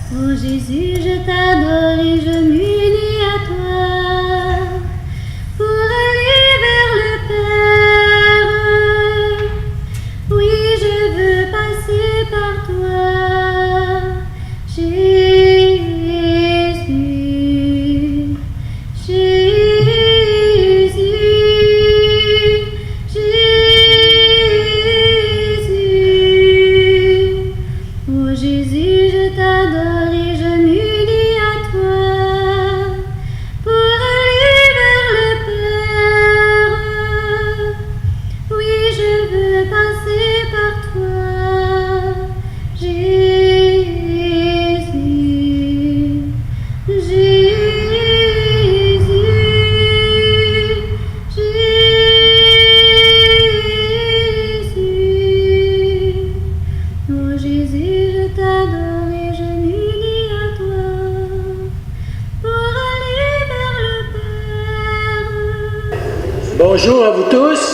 Oh Jésus, je t'adore et je m'unis à toi pour aller vers le Père. Oui, je veux passer par toi, Jésus, Jésus, Jésus. Oh Jésus, je t'adore et je m'unis à toi pour aller vers le Père. Oui, je veux passer par toi, Jésus, Jésus, Jésus. Oh Jésus, je t'adore et je m'unis à toi pour aller vers le Père. Bonjour à vous tous.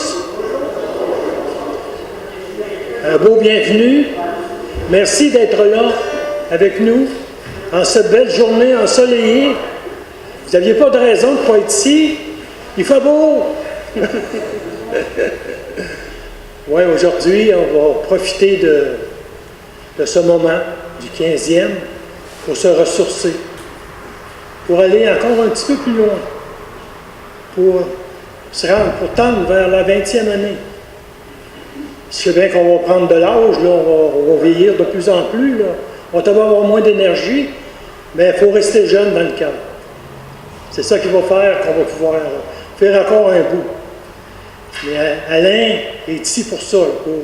Un beau bienvenue. Merci d'être là avec nous en cette belle journée ensoleillée. Vous n'aviez pas de raison de ne pas être ici. Il fait beau. Oui, aujourd'hui, on va profiter de ce moment du 15e pour se ressourcer, pour aller encore un petit peu plus loin, pour se rendre, pour tendre vers la 20e année. C'est bien qu'on va prendre de l'âge, là, on va vieillir de plus en plus, là. On va avoir moins d'énergie, mais il faut rester jeune dans le cœur. C'est ça qui va faire qu'on va pouvoir faire encore un bout. Mais Alain est ici pour ça, pour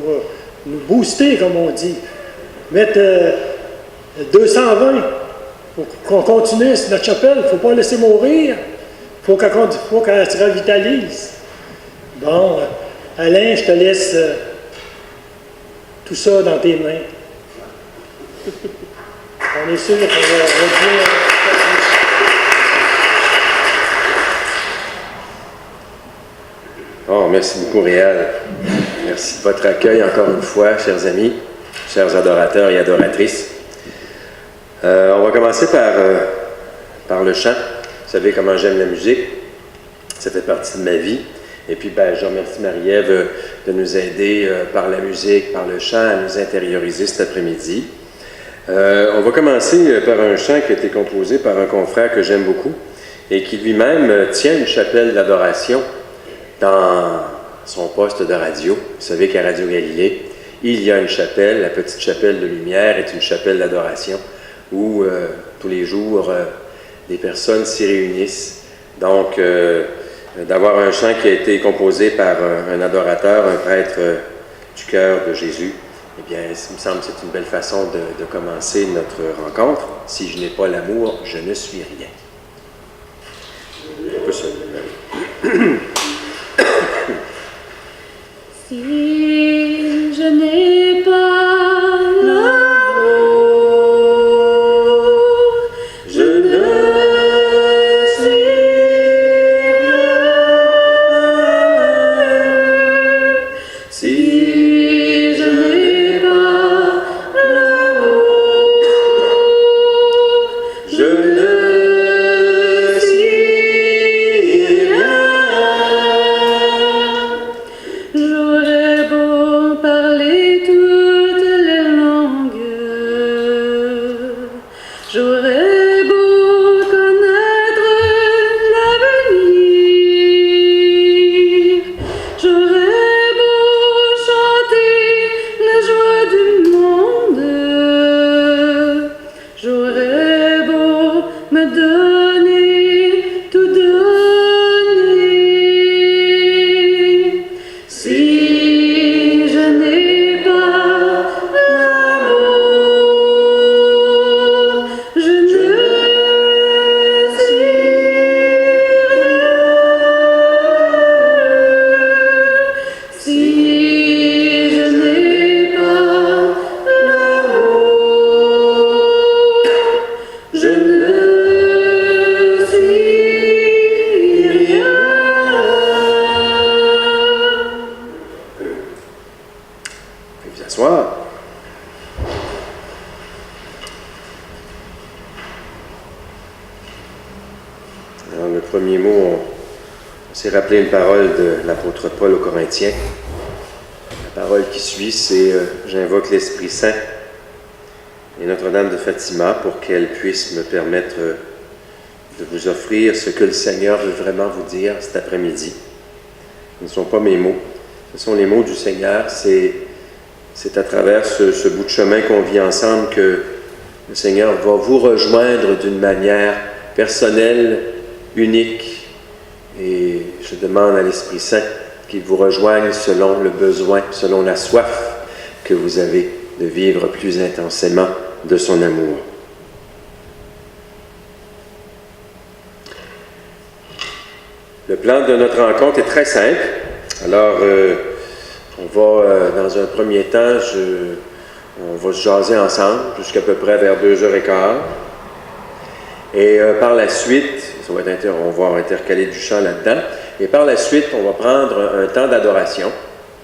nous booster, comme on dit. Mettre 220 pour qu'on continue notre chapelle. Il ne faut pas laisser mourir. Il faut qu'elle se revitalise. Bon, Alain, je te laisse tout ça dans tes mains. On est sûr qu'on va revenir. Oh, merci beaucoup, Réal. Merci de votre accueil encore une fois, chers amis, chers adorateurs et adoratrices. On va commencer par le chant. Vous savez comment j'aime la musique. Ça fait partie de ma vie. Et puis, je remercie Marie-Ève de nous aider par la musique, par le chant, à nous intérioriser cet après-midi. On va commencer par un chant qui a été composé par un confrère que j'aime beaucoup et qui lui-même tient une chapelle d'adoration dans son poste de radio. Vous savez qu'à Radio Galilée, il y a une chapelle, la petite chapelle de lumière est une chapelle d'adoration où tous les jours des personnes s'y réunissent. Donc, d'avoir un chant qui a été composé par un adorateur, un prêtre du cœur de Jésus, eh bien, il me semble que c'est une belle façon de commencer notre rencontre. Si je n'ai pas l'amour, je ne suis rien. Un peu ça. Si je n'ai pas l'amour, je ne suis rien. Si je n'ai pas l'amour, je ne suis rien. J'aurais beau Dans le premier mot, on s'est rappelé une parole de l'apôtre Paul aux Corinthiens. La parole qui suit, c'est « J'invoque l'Esprit Saint et Notre-Dame de Fatima pour qu'elle puisse me permettre de vous offrir ce que le Seigneur veut vraiment vous dire cet après-midi. » Ce ne sont pas mes mots, ce sont les mots du Seigneur. C'est à travers ce bout de chemin qu'on vit ensemble que le Seigneur va vous rejoindre d'une manière personnelle, unique. Et je demande à l'Esprit Saint qu'il vous rejoigne selon le besoin, selon la soif que vous avez de vivre plus intensément de son amour. Le plan de notre rencontre est très simple. Alors, on va, dans un premier temps, on va se jaser ensemble jusqu'à peu près vers 2h15. Et par la suite, on va intercaler du chant là-dedans. Et par la suite, on va prendre un temps d'adoration.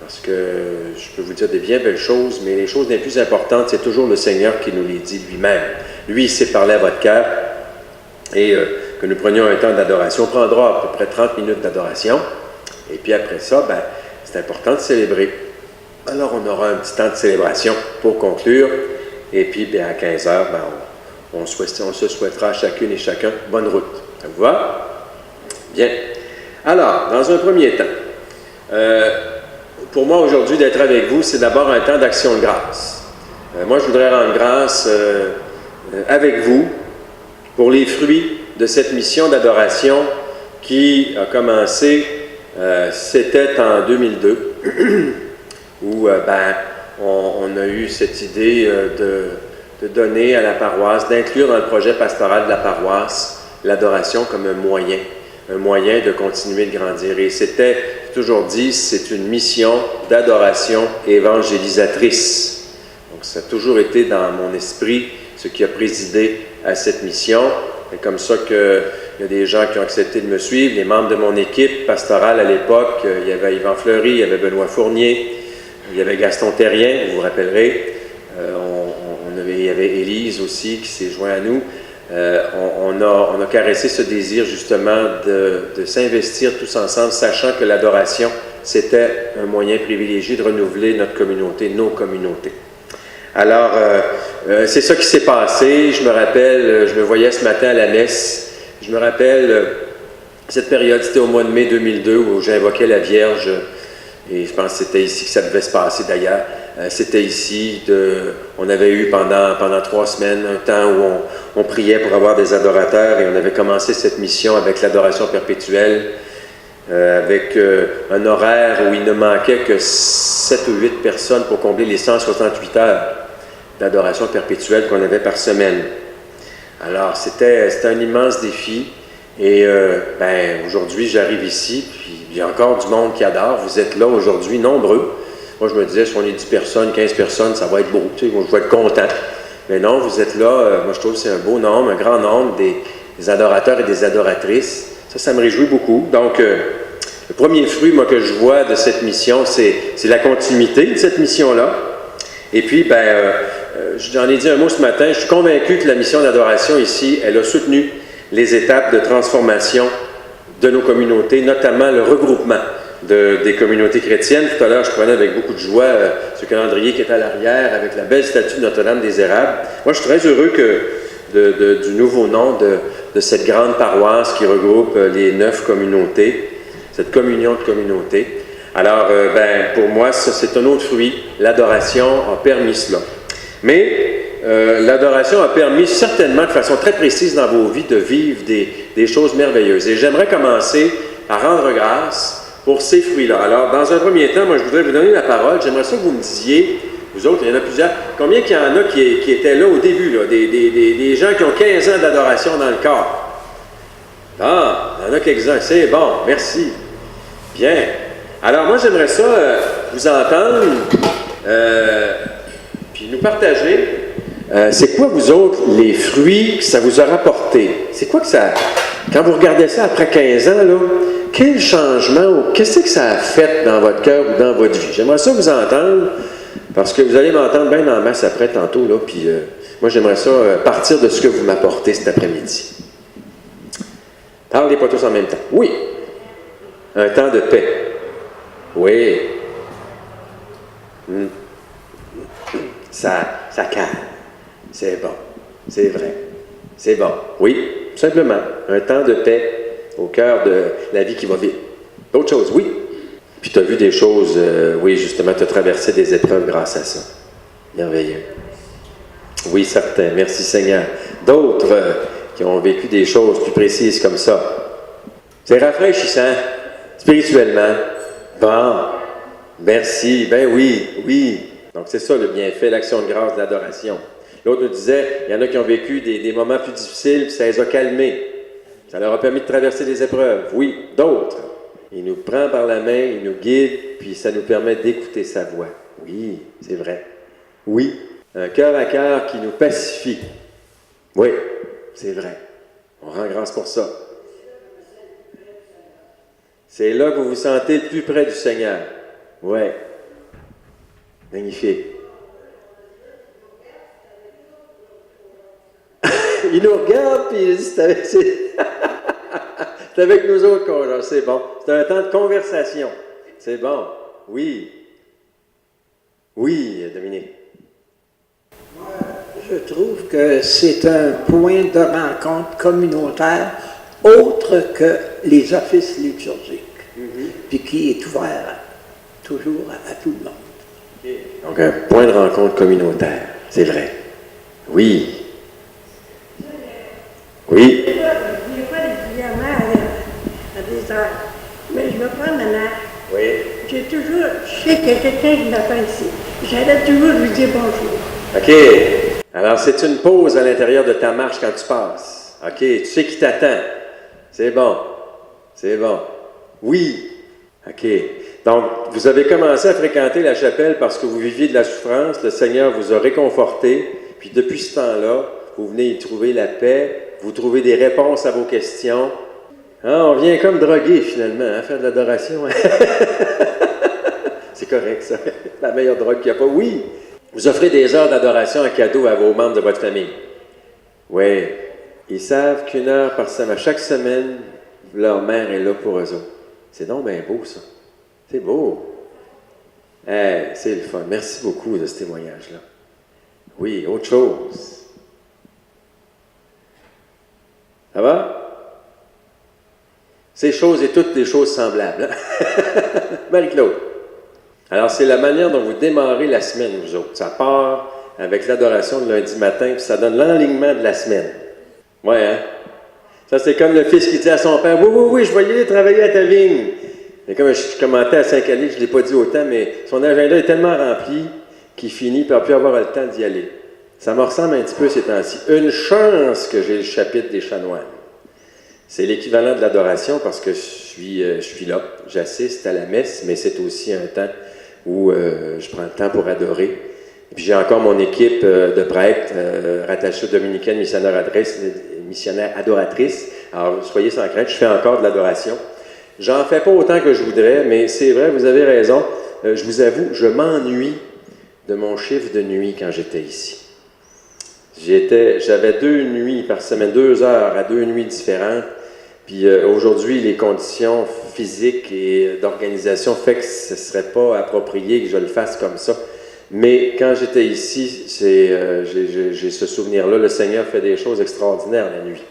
Parce que je peux vous dire des bien belles choses, mais les choses les plus importantes, c'est toujours le Seigneur qui nous les dit lui-même. Lui, il sait parler à votre cœur. Et que nous prenions un temps d'adoration. On prendra à peu près 30 minutes d'adoration. Et puis après ça, c'est important de célébrer. Alors, on aura un petit temps de célébration pour conclure. Et puis, à 15 heures, on se souhaitera à chacune et chacun bonne route. Ça vous va? Bien. Alors, dans un premier temps, pour moi aujourd'hui d'être avec vous, c'est d'abord un temps d'action de grâce. Moi, je voudrais rendre grâce avec vous pour les fruits de cette mission d'adoration qui a commencé, c'était en 2002, où on a eu cette idée de donner à la paroisse, d'inclure dans le projet pastoral de la paroisse l'adoration comme un moyen de continuer de grandir. Et c'était, toujours dit, c'est une mission d'adoration évangélisatrice. Donc ça a toujours été dans mon esprit ce qui a présidé à cette mission. C'est comme ça qu'il y a des gens qui ont accepté de me suivre, les membres de mon équipe pastorale à l'époque. Il y avait Yvan Fleury, il y avait Benoît Fournier, il y avait Gaston Terrien, vous vous rappellerez. Il y avait Élise aussi qui s'est joint à nous. On a caressé ce désir justement de s'investir tous ensemble, sachant que l'adoration, c'était un moyen privilégié de renouveler notre communauté, nos communautés. Alors, c'est ça qui s'est passé. Je me rappelle, je me voyais ce matin à la messe. Je me rappelle, cette période, c'était au mois de mai 2002 où j'invoquais la Vierge. Et je pense que c'était ici que ça devait se passer d'ailleurs. C'était ici, on avait eu pendant 3 semaines un temps où on priait pour avoir des adorateurs et on avait commencé cette mission avec l'adoration perpétuelle, avec un horaire où il ne manquait que 7 ou 8 personnes pour combler les 168 heures d'adoration perpétuelle qu'on avait par semaine. Alors, c'était un immense défi. Et aujourd'hui, j'arrive ici, puis il y a encore du monde qui adore. Vous êtes là aujourd'hui, nombreux. Moi, je me disais, si on est 10 personnes, 15 personnes, ça va être beau, tu sais, je vais être content. Mais non, vous êtes là, moi je trouve que c'est un beau nombre, un grand nombre des adorateurs et des adoratrices. Ça me réjouit beaucoup. Donc, le premier fruit, moi, que je vois de cette mission, c'est la continuité de cette mission-là. Et puis, j'en ai dit un mot ce matin, je suis convaincu que la mission d'adoration ici, elle a soutenu les étapes de transformation de nos communautés, notamment le regroupement des communautés chrétiennes. Tout à l'heure, je prenais avec beaucoup de joie ce calendrier qui est à l'arrière, avec la belle statue de Notre-Dame des Érables. Moi, je suis très heureux du nouveau nom de cette grande paroisse qui regroupe les 9 communautés, cette communion de communautés. Alors, pour moi, ça, c'est un autre fruit. L'adoration a permis cela. Mais l'adoration a permis certainement, de façon très précise dans vos vies, de vivre des choses merveilleuses. Et j'aimerais commencer par rendre grâce pour ces fruits-là. Alors, dans un premier temps, moi, je voudrais vous donner la parole. J'aimerais ça que vous me disiez, vous autres, il y en a plusieurs, combien qu'il y en a qui étaient là au début, là, des gens qui ont 15 ans d'adoration dans le corps? Ah, il y en a quelques-uns. C'est bon, merci. Bien. Alors, moi, j'aimerais ça vous entendre, puis nous partager. C'est quoi, vous autres, les fruits que ça vous a rapporté? C'est quoi que ça... Quand vous regardez ça après 15 ans, là, quel changement ou qu'est-ce que ça a fait dans votre cœur ou dans votre vie? J'aimerais ça vous entendre, parce que vous allez m'entendre bien en masse après, tantôt, là, puis moi, j'aimerais ça partir de ce que vous m'apportez cet après-midi. Parlez pas tous en même temps. Oui. Un temps de paix. Oui. Ça calme. C'est bon. C'est vrai. C'est bon. Oui, simplement. Un temps de paix au cœur de la vie qui va vite. D'autres choses, oui. Puis tu as vu des choses, oui, justement, tu as traversé des épreuves grâce à ça. Merveilleux. Oui, certain. Merci Seigneur. D'autres qui ont vécu des choses plus précises comme ça. C'est rafraîchissant, spirituellement. Bon, merci. Ben oui, oui. Donc c'est ça le bienfait, l'action de grâce, de l'adoration. L'autre nous disait, il y en a qui ont vécu des moments plus difficiles, puis ça les a calmés. Ça leur a permis de traverser des épreuves. Oui, d'autres. Il nous prend par la main, il nous guide, puis ça nous permet d'écouter sa voix. Oui, c'est vrai. Oui, un cœur à cœur qui nous pacifie. Oui, c'est vrai. On rend grâce pour ça. C'est là que vous vous sentez le plus près du Seigneur. Oui. Magnifique. Il nous regarde, puis il dit, c'est avec nous autres qu'on a, c'est bon. C'est un temps de conversation. C'est bon. Oui. Oui, Dominique. Moi, je trouve que c'est un point de rencontre communautaire autre que les offices liturgiques, puis qui est ouvert toujours à tout le monde. Okay. Donc, un point de rencontre communautaire, c'est vrai. Oui. Oui. Des fois, régulièrement, à des heures. Mais je me prends maintenant. Oui. Je sais qu'il y a quelqu'un qui m'attend ici. J'allais toujours lui dire bonjour. OK. Alors, c'est une pause à l'intérieur de ta marche quand tu passes. OK. Tu sais qui t'attend. C'est bon. C'est bon. Oui. OK. Donc, vous avez commencé à fréquenter la chapelle parce que vous viviez de la souffrance. Le Seigneur vous a réconforté. Puis, depuis ce temps-là, vous venez y trouver la paix. Vous trouvez des réponses à vos questions. Ah, on vient comme drogué, finalement, à faire de l'adoration. C'est correct, ça. La meilleure drogue qu'il n'y a pas. Oui. Vous offrez des heures d'adoration en cadeau à vos membres de votre famille. Oui. Ils savent qu'une heure par semaine, chaque semaine, leur mère est là pour eux autres. C'est donc bien beau, ça. C'est beau. C'est le fun. Merci beaucoup de ce témoignage-là. Oui, autre chose. Ça va? Ces choses et toutes des choses semblables. Marie-Claude. Alors, c'est la manière dont vous démarrez la semaine, vous autres. Ça part avec l'adoration de lundi matin, puis ça donne l'enlignement de la semaine. Ouais, hein? Ça, c'est comme le fils qui dit à son père, « Oui, je vais y aller travailler à ta vigne. » Mais comme je commentais à Saint-Calais, je ne l'ai pas dit autant, mais son agenda est tellement rempli qu'il finit par plus avoir le temps d'y aller. Ça me ressemble un petit peu ces temps-ci. Une chance que j'ai le chapitre des chanoines. C'est l'équivalent de l'adoration parce que je suis là, j'assiste à la messe, mais c'est aussi un temps où je prends le temps pour adorer. Et puis j'ai encore mon équipe de prêtres rattachée aux dominicaines missionnaires adoratrices. Alors soyez sans crainte, je fais encore de l'adoration. J'en fais pas autant que je voudrais, mais c'est vrai, vous avez raison. Je vous avoue, je m'ennuie de mon chiffre de nuit quand j'étais ici. J'avais 2 nuits par semaine, 2 heures à 2 nuits différentes. Puis aujourd'hui, les conditions physiques et d'organisation fait que ce ne serait pas approprié que je le fasse comme ça. Mais quand j'étais ici, j'ai ce souvenir-là. Le Seigneur fait des choses extraordinaires la nuit.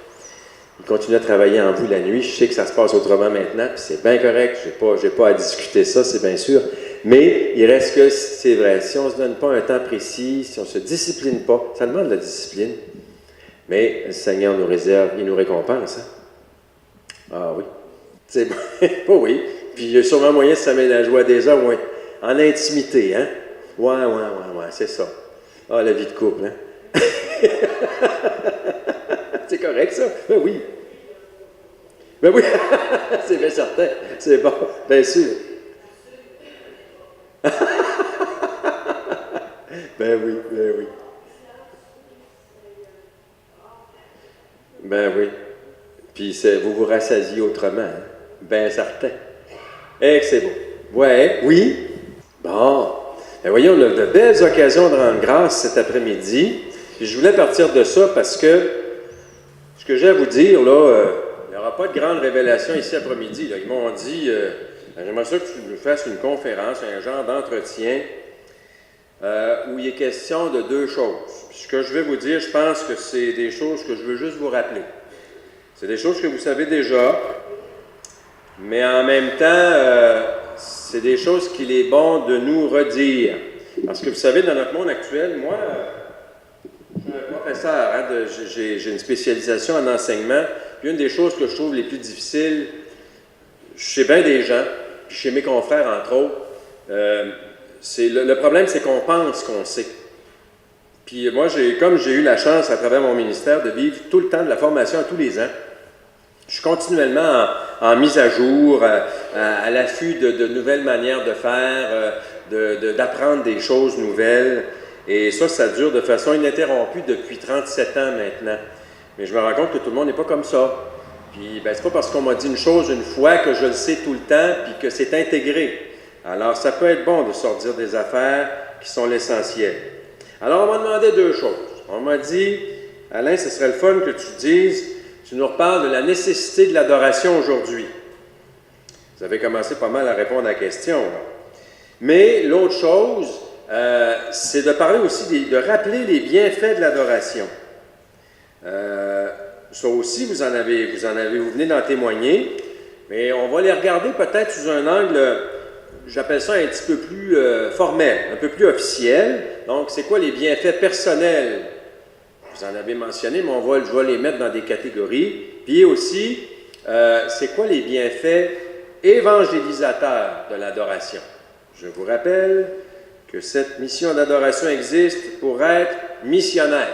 Il continue à travailler en vous la nuit. Je sais que ça se passe autrement maintenant, puis c'est bien correct. J'ai pas à discuter ça, c'est bien sûr. Mais il reste que, c'est vrai, si on ne se donne pas un temps précis, si on ne se discipline pas, ça demande de la discipline. Mais le Seigneur nous réserve, il nous récompense. Hein? Ah oui. C'est bon. Oh oui. Puis il y a sûrement moyen de s'aménager à des heures, ouais. En intimité, hein? Ouais, c'est ça. Ah, la vie de couple, hein? C'est correct, ça? Ben oui. Ben oui, c'est bien certain. C'est bon, bien sûr. Ben oui. Ben oui. Puis vous vous rassasiez autrement, hein? Ben certain. Que c'est beau. Ouais, oui. Bon. Ben voyez, on a de belles occasions de rendre grâce cet après-midi. Puis je voulais partir de ça parce que ce que j'ai à vous dire, là, aura pas de grande révélation ici après-midi. Ils m'ont dit, j'aimerais ça que tu nous fasses une conférence, un genre d'entretien, où il est question de deux choses. Puis ce que je vais vous dire, je pense que c'est des choses que je veux juste vous rappeler. C'est des choses que vous savez déjà, mais en même temps, c'est des choses qu'il est bon de nous redire. Parce que vous savez, dans notre monde actuel, moi, je suis un professeur, hein, j'ai une spécialisation en enseignement. Puis une des choses que je trouve les plus difficiles, chez bien des gens, puis chez mes confrères entre autres, le problème, c'est qu'on pense qu'on sait. Puis moi, comme j'ai eu la chance à travers mon ministère de vivre tout le temps de la formation à tous les ans, je suis continuellement en mise à jour, à l'affût de nouvelles manières de faire, d'apprendre des choses nouvelles. Et ça dure de façon ininterrompue depuis 37 ans maintenant. Mais je me rends compte que tout le monde n'est pas comme ça. Puis, c'est pas parce qu'on m'a dit une chose une fois que je le sais tout le temps, puis que c'est intégré. Alors, ça peut être bon de sortir des affaires qui sont l'essentiel. Alors, on m'a demandé deux choses. On m'a dit, Alain, ce serait le fun que tu nous reparles de la nécessité de l'adoration aujourd'hui. Vous avez commencé pas mal à répondre à la question, là. Mais l'autre chose, c'est de parler aussi, de rappeler les bienfaits de l'adoration. Ça aussi, vous venez d'en témoigner, mais on va les regarder peut-être sous un angle, j'appelle ça un petit peu plus formel, un peu plus officiel. Donc, c'est quoi les bienfaits personnels? Vous en avez mentionné, mais je vais les mettre dans des catégories. Puis aussi, c'est quoi les bienfaits évangélisateurs de l'adoration? Je vous rappelle que cette mission d'adoration existe pour être missionnaire.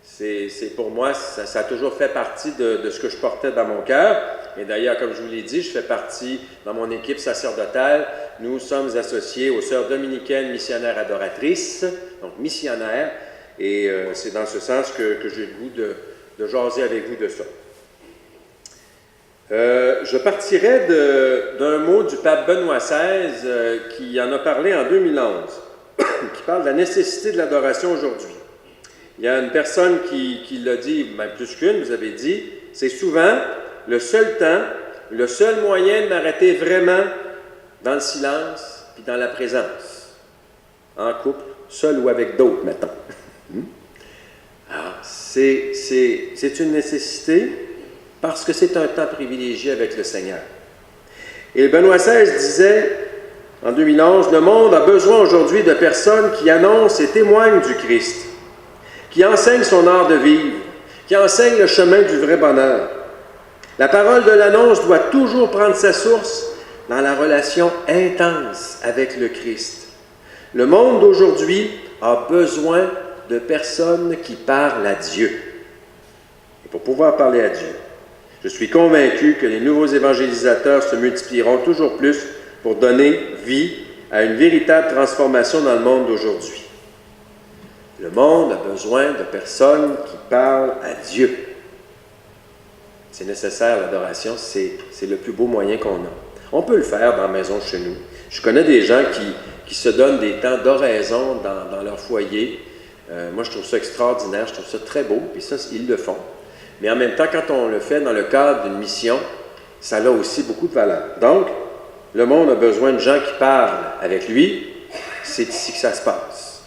C'est pour moi, ça a toujours fait partie de ce que je portais dans mon cœur. Et d'ailleurs, comme je vous l'ai dit, je fais partie, dans mon équipe sacerdotale, nous sommes associés aux Sœurs dominicaines missionnaires adoratrices, donc missionnaires, et c'est dans ce sens que j'ai le goût de jaser avec vous de ça. Je partirai d'un mot du pape Benoît XVI qui en a parlé en 2011, qui parle de la nécessité de l'adoration aujourd'hui. Il y a une personne qui l'a dit, même plus qu'une, vous avez dit, c'est souvent le seul temps, le seul moyen de m'arrêter vraiment dans le silence puis dans la présence. En couple, seul ou avec d'autres, mettons. Alors, c'est une nécessité parce que c'est un temps privilégié avec le Seigneur. Et Benoît XVI disait, en 2011, « Le monde a besoin aujourd'hui de personnes qui annoncent et témoignent du Christ, qui enseignent son art de vivre, qui enseignent le chemin du vrai bonheur. La parole de l'annonce doit toujours prendre sa source dans la relation intense avec le Christ. Le monde d'aujourd'hui a besoin de personnes qui parlent à Dieu. Et pour pouvoir parler à Dieu, je suis convaincu que les nouveaux évangélisateurs se multiplieront toujours plus pour donner vie à une véritable transformation dans le monde d'aujourd'hui. Le monde a besoin de personnes qui parlent à Dieu. C'est nécessaire, l'adoration, c'est le plus beau moyen qu'on a. On peut le faire dans la maison chez nous. Je connais des gens qui se donnent des temps d'oraison dans leur foyer. Moi, je trouve ça extraordinaire, je trouve ça très beau, puis ça, ils le font. Mais en même temps, quand on le fait dans le cadre d'une mission, ça a aussi beaucoup de valeur. Donc, le monde a besoin de gens qui parlent avec lui. C'est ici que ça se passe.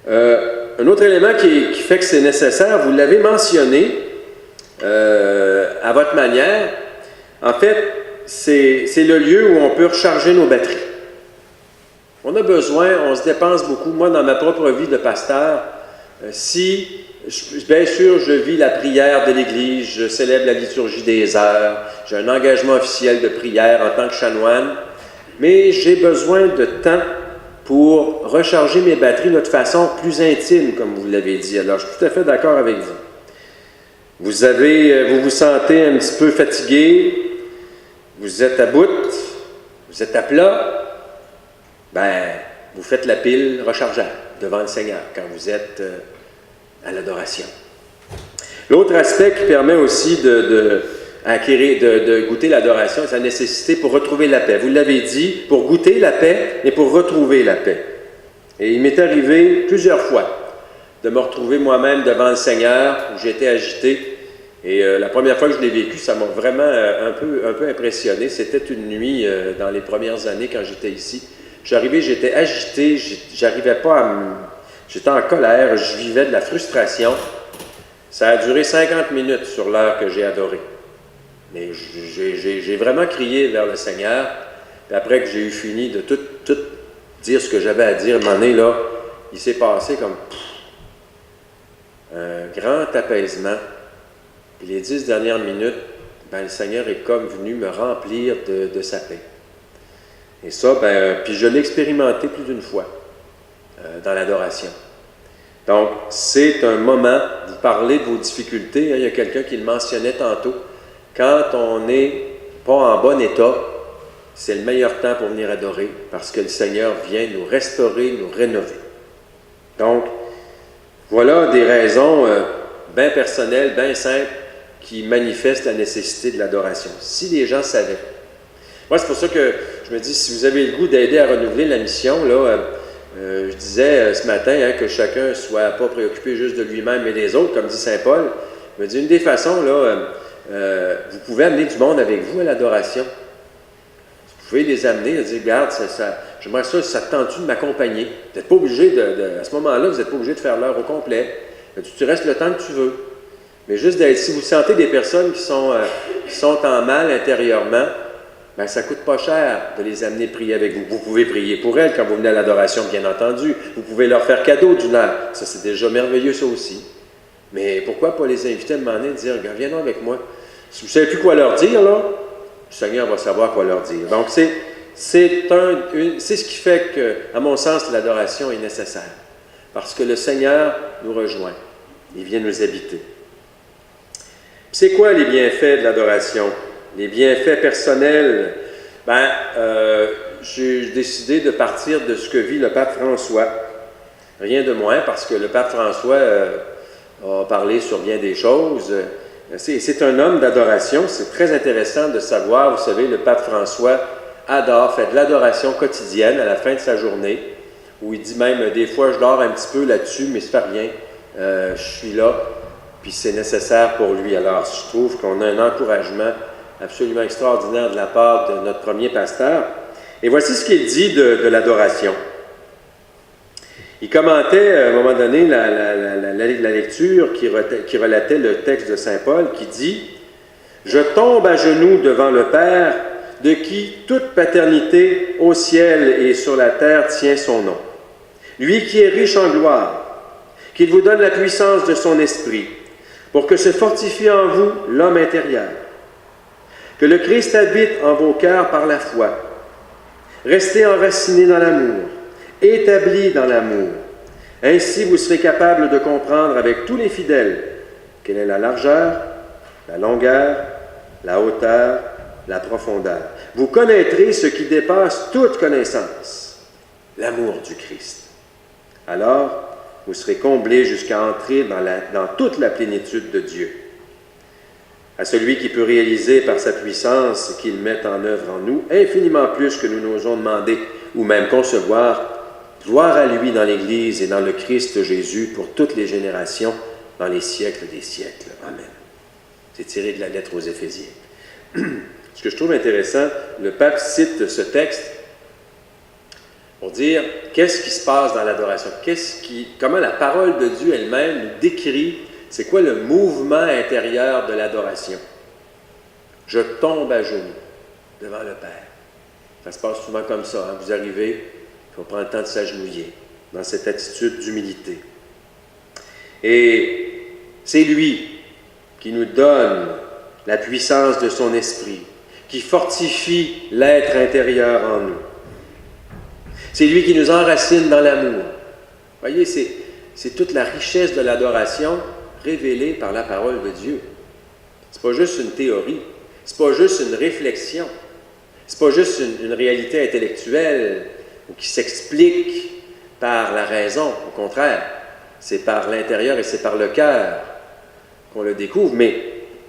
Un autre élément qui fait que c'est nécessaire, vous l'avez mentionné à votre manière. En fait, c'est le lieu où on peut recharger nos batteries. On a besoin, on se dépense beaucoup. Moi, dans ma propre vie de pasteur, bien sûr, je vis la prière de l'Église, je célèbre la liturgie des heures, j'ai un engagement officiel de prière en tant que chanoine, mais j'ai besoin de temps pour recharger mes batteries de façon plus intime, comme vous l'avez dit. Alors, je suis tout à fait d'accord avec vous. Vous vous sentez un petit peu fatigué, vous êtes à bout, vous êtes à plat, vous faites la pile rechargeable devant le Seigneur quand vous êtes à l'adoration. L'autre aspect qui permet aussi de goûter l'adoration, c'est la nécessité pour retrouver la paix. Vous l'avez dit, pour goûter la paix et pour retrouver la paix. Et il m'est arrivé plusieurs fois de me retrouver moi-même devant le Seigneur, où j'étais agité, Et la première fois que je l'ai vécu, ça m'a vraiment un peu impressionné. C'était une nuit dans les premières années quand j'étais ici. Je suis arrivé, j'étais agité, j'arrivais pas à me... J'étais en colère, je vivais de la frustration. Ça a duré 50 minutes sur l'heure que j'ai adoré. Mais j'ai vraiment crié vers le Seigneur. Puis après que j'ai eu fini de tout dire ce que j'avais à dire, à un moment donné, là, il s'est passé comme un grand apaisement. Puis les 10 dernières minutes, ben, le Seigneur est comme venu me remplir de sa paix. Et ça, ben, puis je l'ai expérimenté plus d'une fois dans l'adoration. Donc, c'est un moment, vous parlez de vos difficultés, hein, il y a quelqu'un qui le mentionnait tantôt, quand on n'est pas en bon état, c'est le meilleur temps pour venir adorer, parce que le Seigneur vient nous restaurer, nous rénover. Donc, voilà des raisons bien personnelles, bien simples, qui manifestent la nécessité de l'adoration. Si les gens savaient. Moi, c'est pour ça que je me dis, si vous avez le goût d'aider à renouveler la mission, là, je disais ce matin hein, que chacun ne soit pas préoccupé juste de lui-même et des autres, comme dit saint Paul. Je me dis, une des façons, là, vous pouvez amener du monde avec vous à l'adoration. Vous pouvez les amener, dire, regarde, j'aimerais ça te tente-tu de m'accompagner? Vous n'êtes pas obligé à ce moment-là, vous n'êtes pas obligé de faire l'heure au complet. Tu restes le temps que tu veux. Mais juste d'être, si vous sentez des personnes qui sont en mal intérieurement, ben, ça ne coûte pas cher de les amener prier avec vous. Vous pouvez prier pour elles quand vous venez à l'adoration, bien entendu. Vous pouvez leur faire cadeau d'une heure. Ça, c'est déjà merveilleux, ça aussi. Mais pourquoi pas les inviter à un moment donné et dire, regarde, viens avec moi. Si vous ne savez plus quoi leur dire, là, le Seigneur va savoir quoi leur dire. Donc, c'est ce qui fait que, à mon sens, l'adoration est nécessaire. Parce que le Seigneur nous rejoint. Il vient nous habiter. C'est quoi les bienfaits de l'adoration? Les bienfaits personnels, j'ai décidé de partir de ce que vit le pape François. Rien de moins, parce que le pape François a parlé sur bien des choses. C'est un homme d'adoration. C'est très intéressant de savoir, vous savez, le pape François fait de l'adoration quotidienne à la fin de sa journée, où il dit même, des fois je dors un petit peu là-dessus, mais ça fait rien. Je suis là, puis c'est nécessaire pour lui. Alors, je trouve qu'on a un encouragement absolument extraordinaire de la part de notre premier pasteur. Et voici ce qu'il dit de l'adoration. Il commentait à un moment donné la lecture qui relatait le texte de saint Paul qui dit « Je tombe à genoux devant le Père, de qui toute paternité au ciel et sur la terre tient son nom. Lui qui est riche en gloire, qu'il vous donne la puissance de son esprit, pour que se fortifie en vous l'homme intérieur. Que le Christ habite en vos cœurs par la foi. Restez enracinés dans l'amour, établis dans l'amour. Ainsi, vous serez capables de comprendre avec tous les fidèles quelle est la largeur, la longueur, la hauteur, la profondeur. Vous connaîtrez ce qui dépasse toute connaissance, l'amour du Christ. Alors, vous serez comblés jusqu'à entrer dans toute la plénitude de Dieu. À celui qui peut réaliser par sa puissance qu'il met en œuvre en nous, infiniment plus que nous n'osons demander ou même concevoir, gloire à lui dans l'Église et dans le Christ Jésus pour toutes les générations, dans les siècles des siècles. Amen. C'est tiré de la lettre aux Éphésiens. Ce que je trouve intéressant, le pape cite ce texte pour dire qu'est-ce qui se passe dans l'adoration, comment la parole de Dieu elle-même nous décrit, c'est quoi le mouvement intérieur de l'adoration. Je tombe à genoux devant le Père. Ça se passe souvent comme ça. Hein? Vous arrivez, il faut prendre le temps de s'agenouiller dans cette attitude d'humilité. Et c'est lui qui nous donne la puissance de son esprit, qui fortifie l'être intérieur en nous. C'est lui qui nous enracine dans l'amour. Vous voyez, c'est toute la richesse de l'adoration révélée par la parole de Dieu. Ce n'est pas juste une théorie, ce n'est pas juste une réflexion, ce n'est pas juste une réalité intellectuelle qui s'explique par la raison. Au contraire, c'est par l'intérieur et c'est par le cœur qu'on le découvre. Mais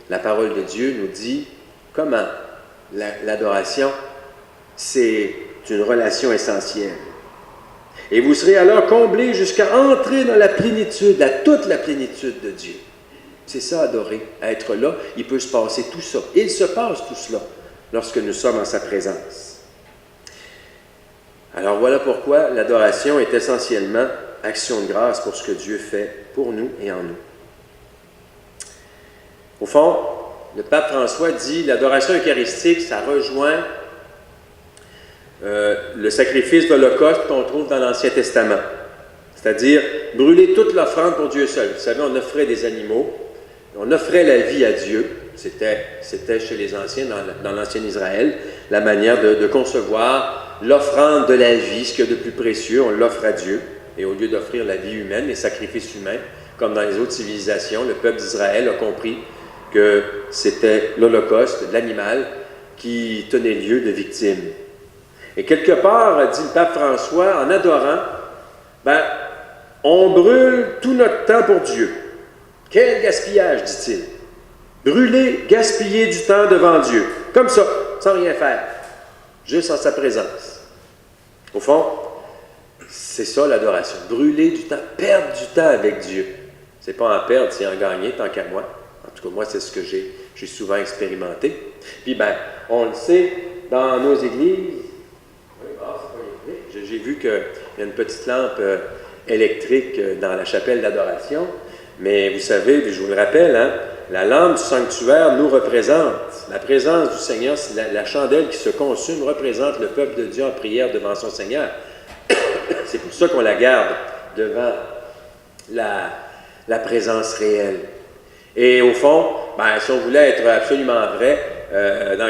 la parole de Dieu nous dit comment l'adoration, c'est une relation essentielle. Et vous serez alors comblés jusqu'à entrer dans la plénitude, à toute la plénitude de Dieu. C'est ça, adorer, être là. Il peut se passer tout ça. Il se passe tout cela lorsque nous sommes en sa présence. Alors voilà pourquoi l'adoration est essentiellement action de grâce pour ce que Dieu fait pour nous et en nous. Au fond, le pape François dit l'adoration eucharistique, ça rejoint le sacrifice d'Holocauste qu'on trouve dans l'Ancien Testament. C'est-à-dire brûler toute l'offrande pour Dieu seul. Vous savez, on offrait des animaux, on offrait la vie à Dieu. C'était chez les anciens, dans l'ancien Israël, la manière de concevoir l'offrande de la vie, ce qu'il y a de plus précieux, on l'offre à Dieu. Et au lieu d'offrir la vie humaine, les sacrifices humains, comme dans les autres civilisations, le peuple d'Israël a compris que c'était l'Holocauste, l'animal, qui tenait lieu de victime. Et quelque part, dit le pape François, en adorant, on brûle tout notre temps pour Dieu. Quel gaspillage, dit-il. Brûler, gaspiller du temps devant Dieu. Comme ça, sans rien faire. Juste en sa présence. Au fond, c'est ça l'adoration. Brûler du temps, perdre du temps avec Dieu. C'est pas en perdre, c'est en gagner, tant qu'à moi. En tout cas, moi, c'est ce que j'ai souvent expérimenté. Puis, on le sait, dans nos églises, j'ai vu qu'il y a une petite lampe électrique dans la chapelle d'adoration, mais vous savez, je vous le rappelle, la lampe du sanctuaire nous représente. La présence du Seigneur, c'est la chandelle qui se consume, représente le peuple de Dieu en prière devant son Seigneur. C'est pour ça qu'on la garde devant la présence réelle. Et au fond, si on voulait être absolument vrai,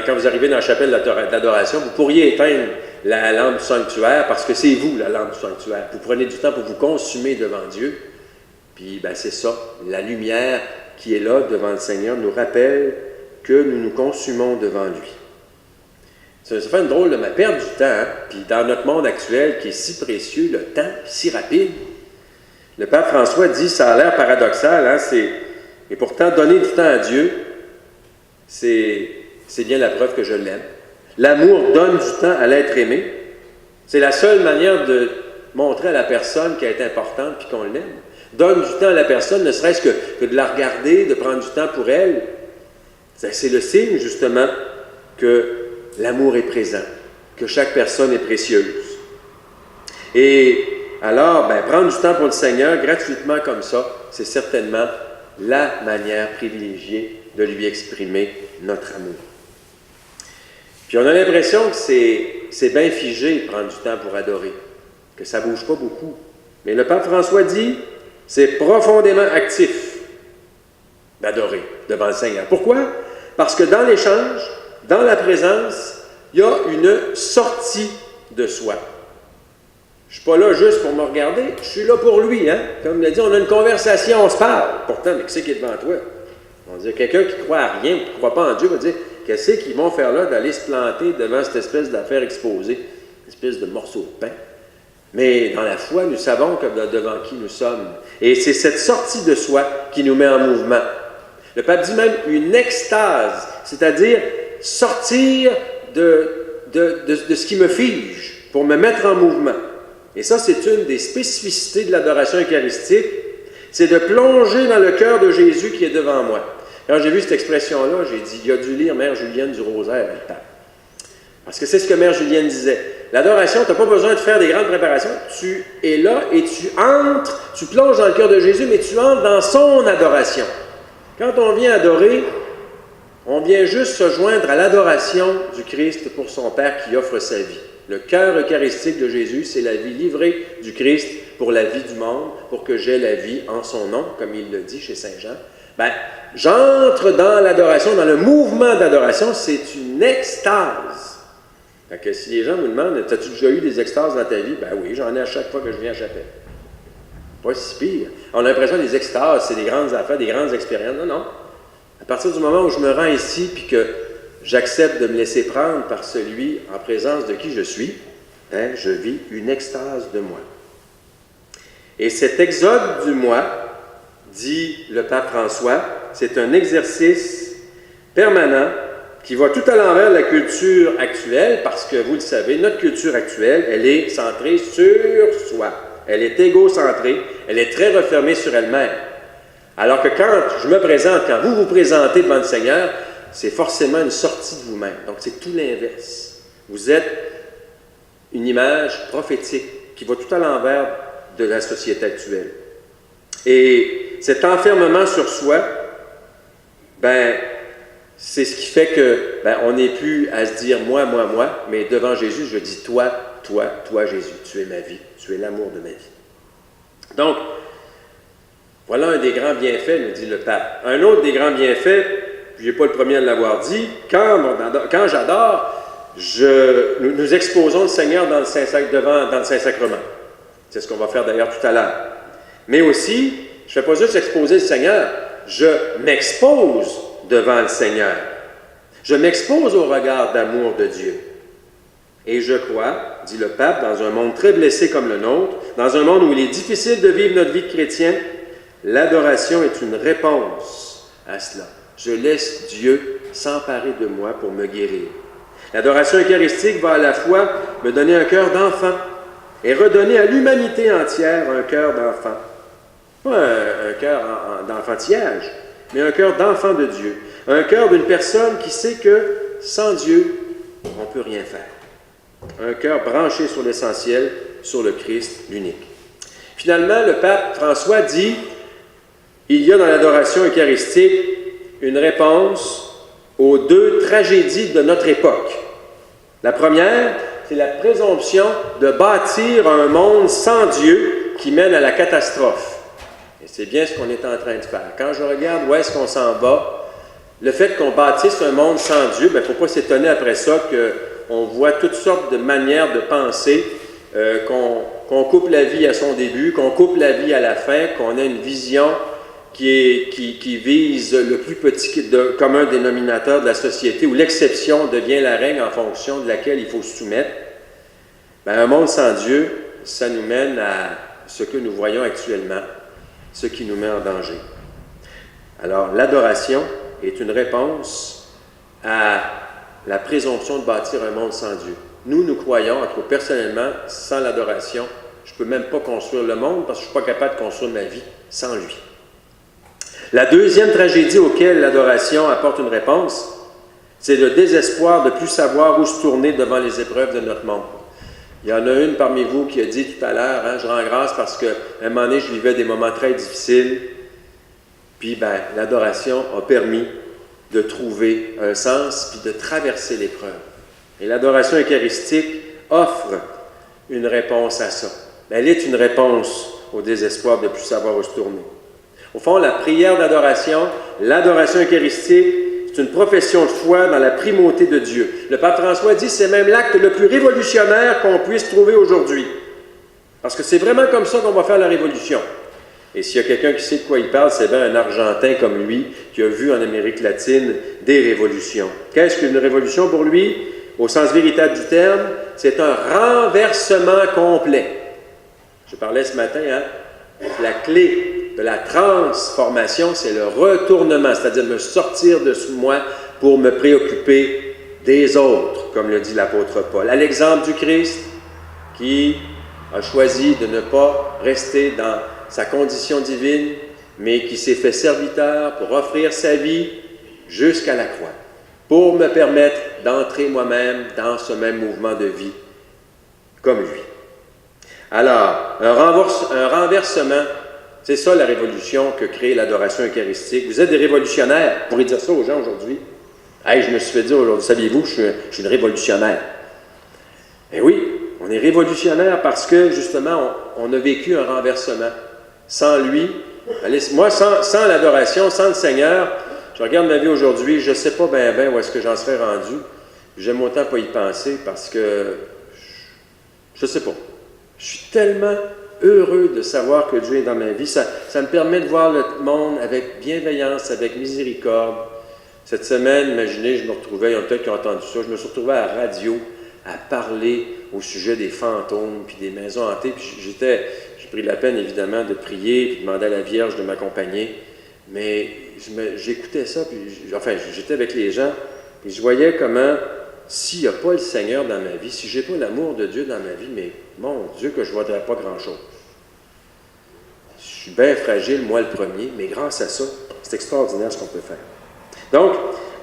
quand vous arrivez dans la chapelle d'adoration, vous pourriez éteindre la lampe du sanctuaire parce que c'est vous, la lampe du sanctuaire. Vous prenez du temps pour vous consumer devant Dieu. Puis, c'est ça. La lumière qui est là devant le Seigneur nous rappelle que nous nous consumons devant lui. Ça fait une drôle de perdre du temps. Puis, dans notre monde actuel qui est si précieux, le temps si rapide, le pape François dit, ça a l'air paradoxal, et pourtant, donner du temps à Dieu, c'est bien la preuve que je l'aime. L'amour donne du temps à l'être aimé. C'est la seule manière de montrer à la personne qu'elle est importante et qu'on l'aime. Donne du temps à la personne, ne serait-ce que de la regarder, de prendre du temps pour elle. C'est le signe, justement, que l'amour est présent, que chaque personne est précieuse. Et alors, prendre du temps pour le Seigneur, gratuitement comme ça, c'est certainement la manière privilégiée de lui exprimer notre amour. Puis on a l'impression que c'est bien figé de prendre du temps pour adorer, que ça ne bouge pas beaucoup. Mais le pape François dit, c'est profondément actif d'adorer devant le Seigneur. Pourquoi? Parce que dans l'échange, dans la présence, il y a une sortie de soi. Je ne suis pas là juste pour me regarder, je suis là pour lui. Comme il a dit, on a une conversation, on se parle. Pourtant, mais qui est devant toi? On va dire, quelqu'un qui ne croit à rien, qui ne croit pas en Dieu, va dire, qu'est-ce qu'ils vont faire là d'aller se planter devant cette espèce d'affaire exposée, une espèce de morceau de pain? Mais dans la foi, nous savons devant qui nous sommes. Et c'est cette sortie de soi qui nous met en mouvement. Le pape dit même une extase, c'est-à-dire sortir de ce qui me fige pour me mettre en mouvement. Et ça, c'est une des spécificités de l'adoration eucharistique, c'est de plonger dans le cœur de Jésus qui est devant moi. Quand j'ai vu cette expression-là, j'ai dit, il a dû lire Mère Julienne du Rosaire, le pape. Parce que c'est ce que Mère Julienne disait. L'adoration, tu n'as pas besoin de faire des grandes préparations. Tu es là et tu entres, tu plonges dans le cœur de Jésus, mais tu entres dans son adoration. Quand on vient adorer, on vient juste se joindre à l'adoration du Christ pour son Père qui offre sa vie. Le cœur eucharistique de Jésus, c'est la vie livrée du Christ pour la vie du monde, pour que j'aie la vie en son nom, comme il le dit chez Saint Jean. J'entre dans l'adoration, dans le mouvement d'adoration, c'est une extase. Fait que si les gens me demandent, as-tu déjà eu des extases dans ta vie? Oui, j'en ai à chaque fois que je viens à la chapelle. Pas si pire. On a l'impression que les extases, c'est des grandes affaires, des grandes expériences. Non. À partir du moment où je me rends ici, puis que j'accepte de me laisser prendre par celui en présence de qui je suis, je vis une extase de moi. Et cet exode du moi, dit le pape François, c'est un exercice permanent qui va tout à l'envers de la culture actuelle, parce que, vous le savez, notre culture actuelle, elle est centrée sur soi. Elle est égocentrée, elle est très refermée sur elle-même. Alors que quand je me présente, quand vous vous présentez devant le Seigneur, c'est forcément une sortie de vous-même. Donc, c'est tout l'inverse. Vous êtes une image prophétique qui va tout à l'envers de la société actuelle. Et cet enfermement sur soi, c'est ce qui fait que on n'est plus à se dire moi, moi, moi, mais devant Jésus, je dis toi, toi, toi, Jésus, tu es ma vie, tu es l'amour de ma vie. Donc, voilà un des grands bienfaits, nous dit le pape. Un autre des grands bienfaits, je n'ai pas le premier à l'avoir dit, quand j'adore, nous exposons le Seigneur dans le Saint-Sacrement. C'est ce qu'on va faire d'ailleurs tout à l'heure. Mais aussi, je ne fais pas juste exposer le Seigneur, je m'expose devant le Seigneur. Je m'expose au regard d'amour de Dieu. Et je crois, dit le pape, dans un monde très blessé comme le nôtre, dans un monde où il est difficile de vivre notre vie de chrétien, l'adoration est une réponse à cela. Je laisse Dieu s'emparer de moi pour me guérir. L'adoration eucharistique va à la fois me donner un cœur d'enfant et redonner à l'humanité entière un cœur d'enfant. Pas un cœur d'enfantillage, mais un cœur d'enfant de Dieu. Un cœur d'une personne qui sait que sans Dieu, on ne peut rien faire. Un cœur branché sur l'essentiel, sur le Christ, l'unique. Finalement, le pape François dit, il y a dans l'adoration eucharistique une réponse aux deux tragédies de notre époque. La première, c'est la présomption de bâtir un monde sans Dieu qui mène à la catastrophe. Et c'est bien ce qu'on est en train de faire. Quand je regarde où est-ce qu'on s'en va, le fait qu'on bâtisse un monde sans Dieu, il ne faut pas s'étonner après ça qu'on voit toutes sortes de manières de penser, qu'on coupe la vie à son début, qu'on coupe la vie à la fin, qu'on a une vision qui vise le plus petit commun dénominateur de la société, où l'exception devient la règle en fonction de laquelle il faut se soumettre. Un monde sans Dieu, ça nous mène à ce que nous voyons actuellement, ce qui nous met en danger. Alors, l'adoration est une réponse à la présomption de bâtir un monde sans Dieu. Nous croyons, en tout cas personnellement, sans l'adoration, je ne peux même pas construire le monde parce que je ne suis pas capable de construire ma vie sans lui. La deuxième tragédie auquel l'adoration apporte une réponse, c'est le désespoir de ne plus savoir où se tourner devant les épreuves de notre monde. Il y en a une parmi vous qui a dit tout à l'heure, je rends grâce parce qu'à un moment donné, je vivais des moments très difficiles, puis l'adoration a permis de trouver un sens, puis de traverser l'épreuve. Et l'adoration eucharistique offre une réponse à ça. Elle est une réponse au désespoir de ne plus savoir où se tourner. Au fond, la prière d'adoration, l'adoration eucharistique, c'est une profession de foi dans la primauté de Dieu. Le pape François dit que c'est même l'acte le plus révolutionnaire qu'on puisse trouver aujourd'hui. Parce que c'est vraiment comme ça qu'on va faire la révolution. Et s'il y a quelqu'un qui sait de quoi il parle, c'est bien un Argentin comme lui qui a vu en Amérique latine des révolutions. Qu'est-ce qu'une révolution pour lui? Au sens véritable du terme, c'est un renversement complet. Je parlais ce matin, la clé de la transformation, c'est le retournement, c'est-à-dire me sortir de moi pour me préoccuper des autres, comme le dit l'apôtre Paul. À l'exemple du Christ, qui a choisi de ne pas rester dans sa condition divine, mais qui s'est fait serviteur pour offrir sa vie jusqu'à la croix, pour me permettre d'entrer moi-même dans ce même mouvement de vie, comme lui. Alors, un renversement, c'est ça la révolution que crée l'adoration eucharistique. Vous êtes des révolutionnaires, vous pourrez dire ça aux gens aujourd'hui. Hey, je me suis fait dire aujourd'hui, saviez-vous que je suis une révolutionnaire? Eh oui, on est révolutionnaire parce que, justement, on a vécu un renversement. Sans lui, moi, sans l'adoration, sans le Seigneur, je regarde ma vie aujourd'hui, je ne sais pas bien où est-ce que j'en serais rendu. J'aime autant pas y penser parce que, je ne sais pas. Je suis tellement heureux de savoir que Dieu est dans ma vie. Ça me permet de voir le monde avec bienveillance, avec miséricorde. Cette semaine, imaginez, je me retrouvais, il y en a peut-être qui ont entendu ça, je me suis retrouvé à la radio à parler au sujet des fantômes puis des maisons hantées. Puis j'ai pris la peine, évidemment, de prier puis de demander à la Vierge de m'accompagner. Mais j'écoutais ça, puis j'étais avec les gens, puis je voyais comment, s'il n'y a pas le Seigneur dans ma vie, si je n'ai pas l'amour de Dieu dans ma vie, mais mon Dieu, que je ne voudrais pas grand-chose. suis bien fragile, moi le premier, mais grâce à ça, c'est extraordinaire ce qu'on peut faire. Donc,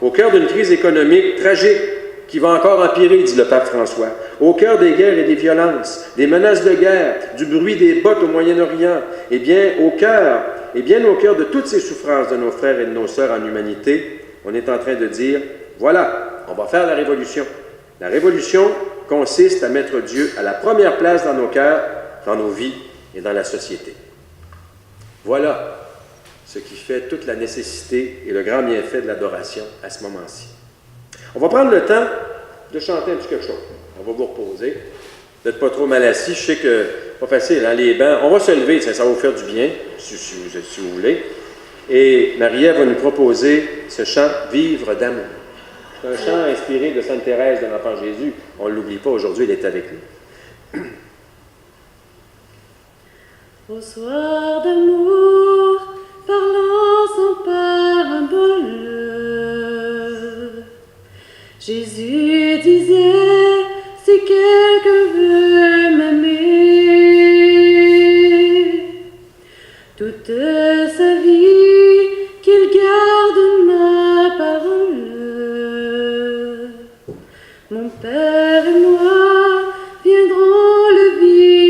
au cœur d'une crise économique tragique, qui va encore empirer, dit le pape François, au cœur des guerres et des violences, des menaces de guerre, du bruit des bottes au Moyen-Orient, et bien au cœur de toutes ces souffrances de nos frères et de nos sœurs en humanité, on est en train de dire, voilà, on va faire la révolution. La révolution consiste à mettre Dieu à la première place dans nos cœurs, dans nos vies et dans la société. Voilà ce qui fait toute la nécessité et le grand bienfait de l'adoration à ce moment-ci. On va prendre le temps de chanter un petit quelque chose. On va vous reposer. Vous n'êtes pas trop mal assis. Je sais que c'est pas facile, hein, les bancs. On va se lever, ça va vous faire du bien, si vous voulez. Et Marie-Ève va nous proposer ce chant « Vivre d'amour ». C'est un chant inspiré de Sainte Thérèse de l'Enfant Jésus. On ne l'oublie pas, aujourd'hui, elle est avec nous. Au soir d'amour, parlant sans parabole, Jésus disait, si quelqu'un veut m'aimer, toute sa vie qu'il garde ma parole. Mon Père et moi viendrons le visiter,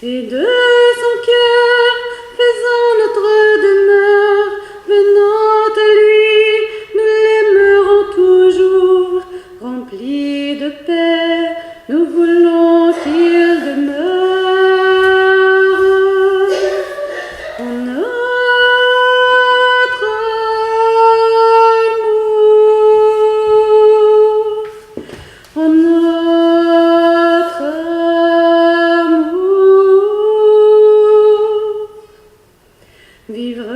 et de son cœur faisant notre demeure, venant à lui, nous l'aimerons toujours. Remplis de paix, nous voulons qu'il demeure en notre amour, en notre amour. Vivre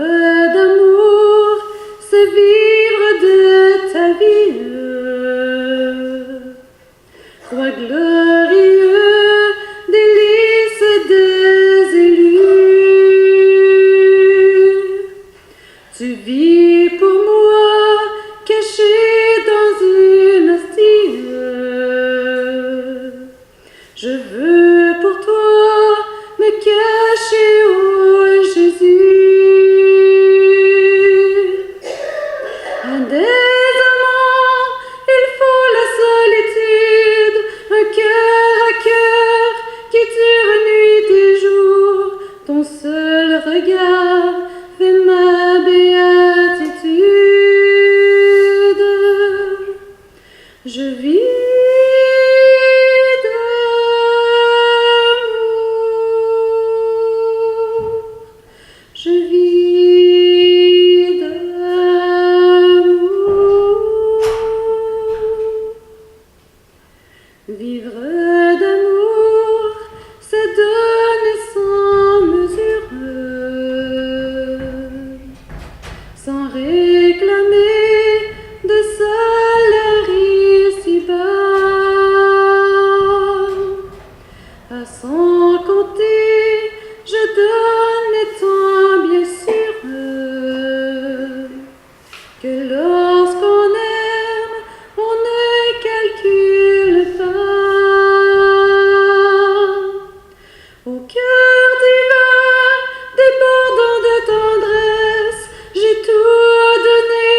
d'amour, c'est vivre de ta vie. Roi glorieux, délice des élus, tu vis pour moi, caché dans une hostie. Je veux pour toi me cacher, ô Jésus. Un désarmant, il faut la solitude, un cœur à cœur qui dure nuit et jour. Ton seul regard fait ma béatitude. Je vis d'amour, je vis d'amour. Vivre d'amour, c'est donner sans mesure, sans réclamer de salaire ici-bas. À sans compter, je donne étant bien sûr que lorsqu'on aime, on ne calcule pas. Au cœur divin, débordant de tendresse, j'ai tout donné,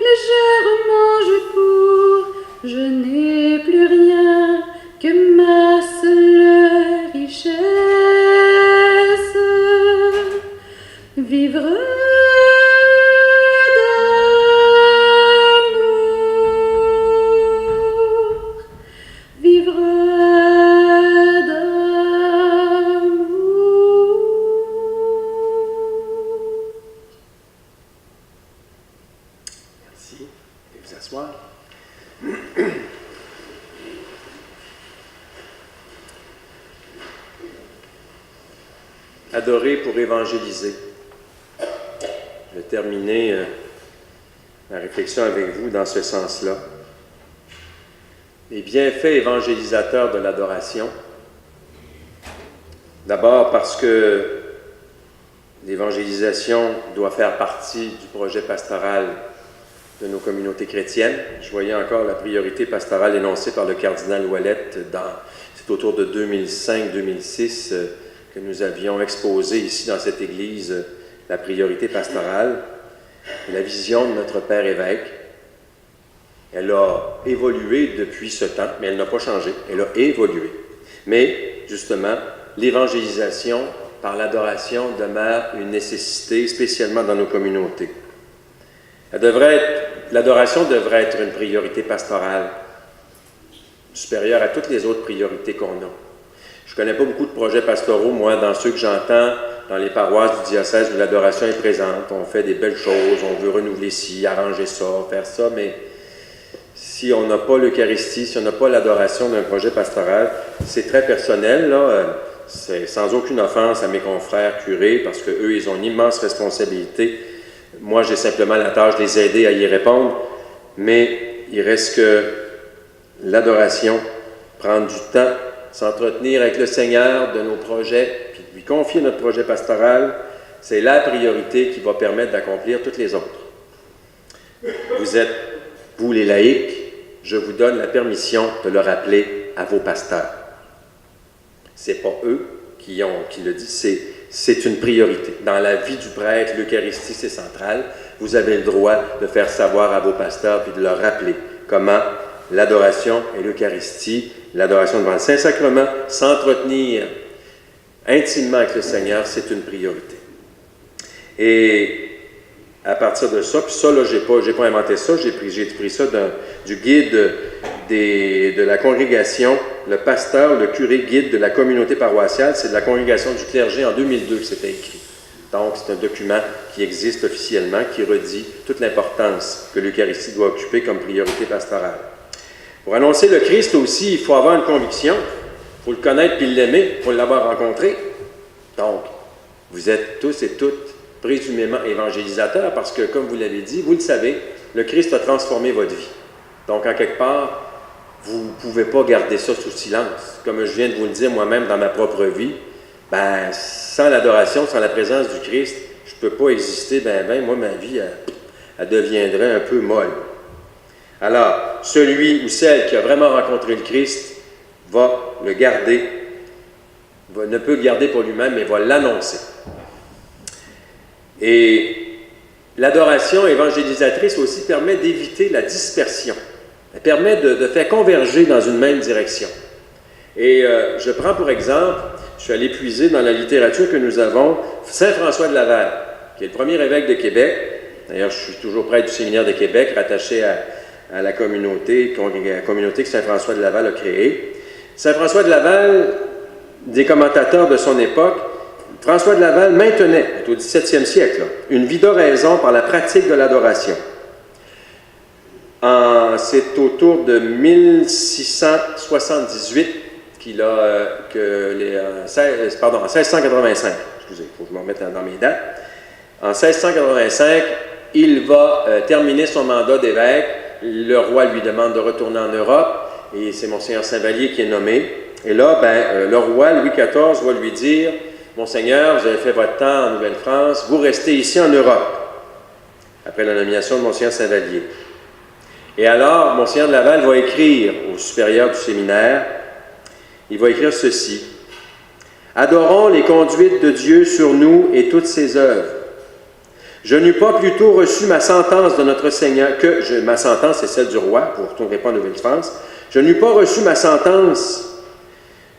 légèrement je cours. Je n'ai plus rien que ma seule richesse. Vivre d'amour, vivre d'amour. Merci. Et vous asseoir. Adorer pour évangéliser. Je vais terminer la réflexion avec vous dans ce sens-là. Les bienfaits évangélisateurs de l'adoration. D'abord parce que l'évangélisation doit faire partie du projet pastoral de nos communautés chrétiennes. Je voyais encore la priorité pastorale énoncée par le cardinal Ouellette. C'est c'est autour de 2005-2006 que nous avions exposé ici dans cette église la priorité pastorale, la vision de notre Père évêque. Elle a évolué depuis ce temps, mais elle n'a pas changé, elle a évolué. Mais, justement, l'évangélisation par l'adoration demeure une nécessité, spécialement dans nos communautés. L'adoration devrait être une priorité pastorale, supérieure à toutes les autres priorités qu'on a. Je ne connais pas beaucoup de projets pastoraux, moi, dans ceux que j'entends dans les paroisses du diocèse où l'adoration est présente. On fait des belles choses, on veut renouveler ci, arranger ça, faire ça, mais si on n'a pas l'Eucharistie, si on n'a pas l'adoration d'un projet pastoral, c'est très personnel, là. C'est sans aucune offense à mes confrères curés, parce qu'eux, ils ont une immense responsabilité. Moi, j'ai simplement la tâche de les aider à y répondre, mais il reste que l'adoration, prendre du temps, s'entretenir avec le Seigneur de nos projets, puis lui confier notre projet pastoral, c'est la priorité qui va permettre d'accomplir toutes les autres. Vous êtes, vous les laïcs, je vous donne la permission de le rappeler à vos pasteurs. Ce n'est pas eux qui le disent, c'est une priorité. Dans la vie du prêtre, l'Eucharistie, c'est central. Vous avez le droit de faire savoir à vos pasteurs puis de leur rappeler comment l'adoration et l'Eucharistie, l'adoration devant le Saint-Sacrement, s'entretenir intimement avec le Seigneur, c'est une priorité. Et à partir de ça, puis ça, là, j'ai pas inventé ça, j'ai pris ça du guide de la congrégation, le pasteur, le curé guide de la communauté paroissiale, c'est de la congrégation du clergé en 2002 que c'était écrit. Donc, c'est un document qui existe officiellement, qui redit toute l'importance que l'Eucharistie doit occuper comme priorité pastorale. Pour annoncer le Christ aussi, il faut avoir une conviction, il faut le connaître puis l'aimer, il faut l'avoir rencontré. Donc, vous êtes tous et toutes présumément évangélisateurs parce que, comme vous l'avez dit, vous le savez, le Christ a transformé votre vie. Donc, en quelque part, vous ne pouvez pas garder ça sous silence. Comme je viens de vous le dire moi-même dans ma propre vie, sans l'adoration, sans la présence du Christ, je ne peux pas exister, moi, ma vie, elle deviendrait un peu molle. Alors, celui ou celle qui a vraiment rencontré le Christ va le garder, ne peut le garder pour lui-même, mais va l'annoncer. Et l'adoration évangélisatrice aussi permet d'éviter la dispersion. Elle permet de faire converger dans une même direction. Et je prends pour exemple, je suis allé puiser dans la littérature que nous avons, Saint François de Laval, qui est le premier évêque de Québec. D'ailleurs, je suis toujours prêtre du séminaire de Québec, rattaché à la communauté que Saint François de Laval a créée. Saint François de Laval, des commentateurs de son époque, François de Laval maintenait, au XVIIe siècle, une vie d'oraison par la pratique de l'adoration. C'est autour de 1678 en 1685, excusez, il faut que je me remette dans mes dates. En 1685, il va terminer son mandat d'évêque. Le roi lui demande de retourner en Europe, et c'est Monseigneur Saint-Vallier qui est nommé. Et là, le roi Louis XIV va lui dire: Monseigneur, vous avez fait votre temps en Nouvelle-France, vous restez ici en Europe, après la nomination de Monseigneur Saint-Vallier. Et alors, Monseigneur de Laval va écrire au supérieur du séminaire, il va écrire ceci: Adorons les conduites de Dieu sur nous et toutes ses œuvres. Je n'eus pas plutôt reçu ma sentence de notre Seigneur, ma sentence c'est celle du roi, vous ne retournerez pas en Nouvelle-France, je n'eus pas reçu ma sentence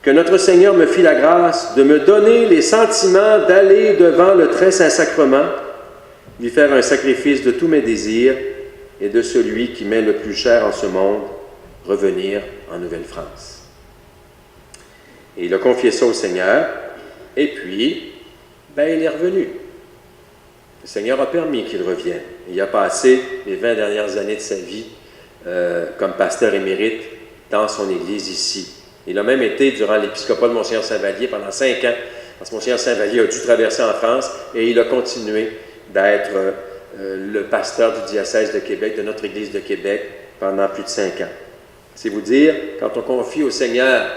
que notre Seigneur me fit la grâce de me donner les sentiments d'aller devant le très saint sacrement, lui faire un sacrifice de tous mes désirs et de celui qui m'est le plus cher en ce monde, revenir en Nouvelle-France. Et il a confié ça au Seigneur, et puis, il est revenu. Le Seigneur a permis qu'il revienne. Il a passé les 20 dernières années de sa vie comme pasteur émérite dans son église ici. Il a même été, durant l'épiscopat de Monseigneur Saint-Vallier, pendant 5 ans, parce que Monseigneur Saint-Vallier a dû traverser en France, et il a continué d'être le pasteur du diocèse de Québec, de notre Église de Québec, pendant plus de 5 ans. C'est vous dire, quand on confie au Seigneur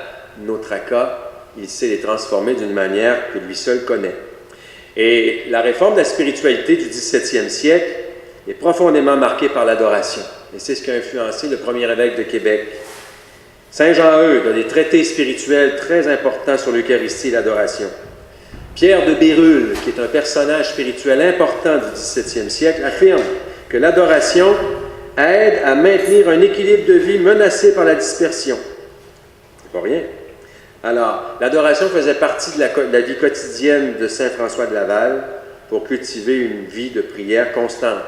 nos tracas, il sait les transformer d'une manière que lui seul connaît. Et la réforme de la spiritualité du XVIIe siècle est profondément marquée par l'adoration. Et c'est ce qui a influencé le premier évêque de Québec, Saint Jean Eudes a des traités spirituels très importants sur l'Eucharistie et l'adoration. Pierre de Bérulle, qui est un personnage spirituel important du XVIIe siècle, affirme que l'adoration aide à maintenir un équilibre de vie menacé par la dispersion. C'est pas rien. Alors, l'adoration faisait partie de la vie quotidienne de saint François de Laval pour cultiver une vie de prière constante.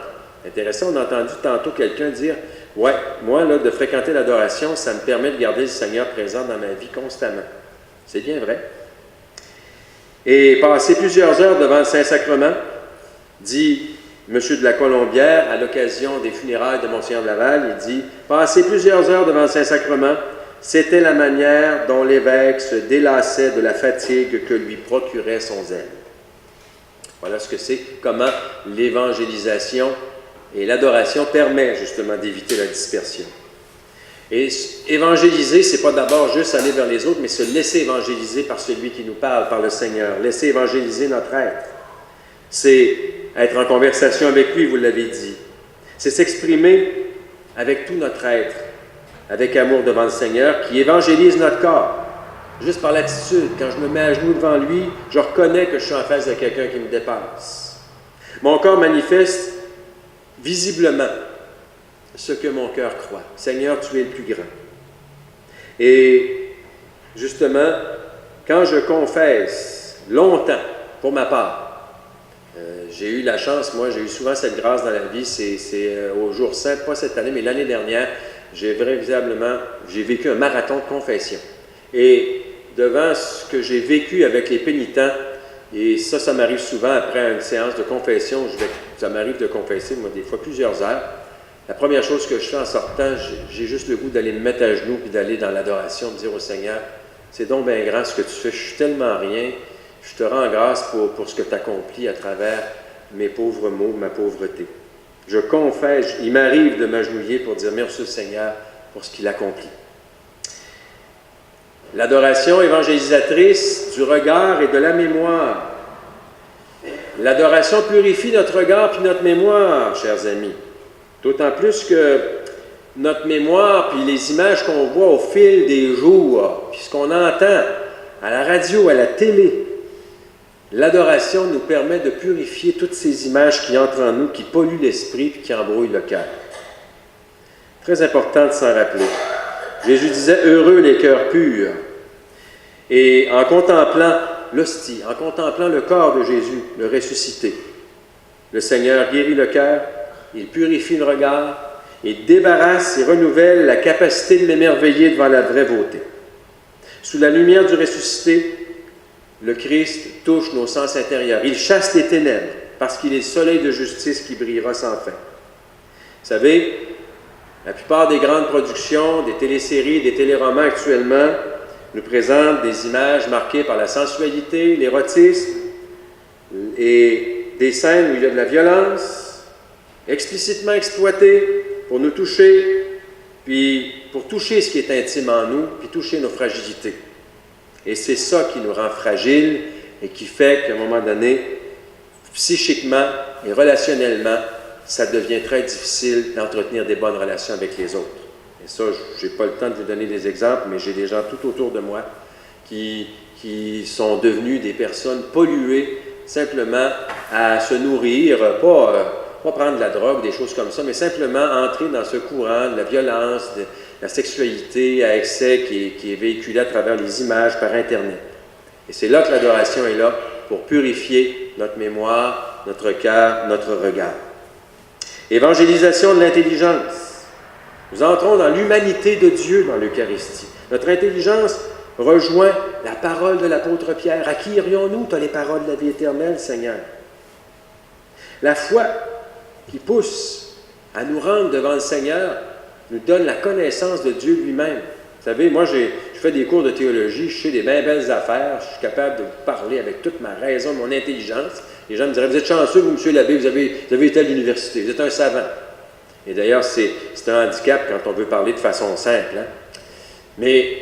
Intéressant, on a entendu tantôt quelqu'un dire « Ouais, moi, là, de fréquenter l'adoration, ça me permet de garder le Seigneur présent dans ma vie constamment. » C'est bien vrai. Et passer plusieurs heures devant le Saint-Sacrement, dit M. de la Colombière, à l'occasion des funérailles de Monseigneur de Laval, il dit « Passer plusieurs heures devant le Saint-Sacrement, c'était la manière dont l'évêque se délassait de la fatigue que lui procurait son zèle. » Voilà ce que c'est, comment l'évangélisation et l'adoration permettent justement d'éviter la dispersion. Et évangéliser, ce n'est pas d'abord juste aller vers les autres, mais se laisser évangéliser par celui qui nous parle, par le Seigneur. Laisser évangéliser notre être. C'est être en conversation avec lui, vous l'avez dit. C'est s'exprimer avec tout notre être, avec amour devant le Seigneur, qui évangélise notre corps. Juste par l'attitude, quand je me mets à genoux devant lui, je reconnais que je suis en face de quelqu'un qui me dépasse. Mon corps manifeste visiblement ce que mon cœur croit. Seigneur, tu es le plus grand. Et justement, quand je confesse longtemps, pour ma part, j'ai eu la chance, moi j'ai eu souvent cette grâce dans la vie, c'est au jour saint, pas cette année, mais l'année dernière, j'ai vécu un marathon de confession. Et devant ce que j'ai vécu avec les pénitents, et ça m'arrive souvent après une séance de confession, ça m'arrive de confesser, moi, des fois plusieurs heures. La première chose que je fais en sortant, j'ai juste le goût d'aller me mettre à genoux et d'aller dans l'adoration, de dire au Seigneur, c'est donc bien grand ce que tu fais, je suis tellement rien, je te rends grâce pour ce que tu accomplis à travers mes pauvres mots, ma pauvreté. Je confesse, il m'arrive de m'agenouiller pour dire merci au Seigneur pour ce qu'il accomplit. L'adoration évangélisatrice du regard et de la mémoire. L'adoration purifie notre regard puis notre mémoire, chers amis. D'autant plus que notre mémoire puis les images qu'on voit au fil des jours, puis ce qu'on entend à la radio, à la télé, l'adoration nous permet de purifier toutes ces images qui entrent en nous, qui polluent l'esprit puis qui embrouillent le cœur. Très important de s'en rappeler. Jésus disait « Heureux les cœurs purs ». Et en contemplant l'hostie, en contemplant le corps de Jésus, le ressuscité, le Seigneur guérit le cœur, il purifie le regard, il débarrasse et renouvelle la capacité de m'émerveiller devant la vraie beauté. Sous la lumière du ressuscité, le Christ touche nos sens intérieurs. Il chasse les ténèbres parce qu'il est le soleil de justice qui brillera sans fin. Vous savez, la plupart des grandes productions, des téléséries, des téléromans actuellement nous présentent des images marquées par la sensualité, l'érotisme et des scènes où il y a de la violence, explicitement exploitée pour nous toucher, puis pour toucher ce qui est intime en nous, puis toucher nos fragilités. Et c'est ça qui nous rend fragiles et qui fait qu'à un moment donné, psychiquement et relationnellement, ça devient très difficile d'entretenir des bonnes relations avec les autres. Et ça, je n'ai pas le temps de vous donner des exemples, mais j'ai des gens tout autour de moi qui sont devenus des personnes polluées simplement à se nourrir, pas prendre de la drogue, des choses comme ça, mais simplement entrer dans ce courant de la violence, de la sexualité à excès qui est véhiculée à travers les images par Internet. Et c'est là que l'adoration est là pour purifier notre mémoire, notre cœur, notre regard. Évangélisation de l'intelligence. Nous entrons dans l'humanité de Dieu dans l'Eucharistie. Notre intelligence rejoint la parole de l'apôtre Pierre. À qui irions-nous? Tu as les paroles de la vie éternelle, Seigneur. La foi qui pousse à nous rendre devant le Seigneur nous donne la connaissance de Dieu lui-même. Vous savez, moi, je fais des cours de théologie, je sais des bien belles affaires, je suis capable de vous parler avec toute ma raison, mon intelligence. Les gens me diraient, vous êtes chanceux, vous, monsieur l'abbé, vous avez été à l'université, vous êtes un savant. Et d'ailleurs, c'est un handicap quand on veut parler de façon simple. Hein? Mais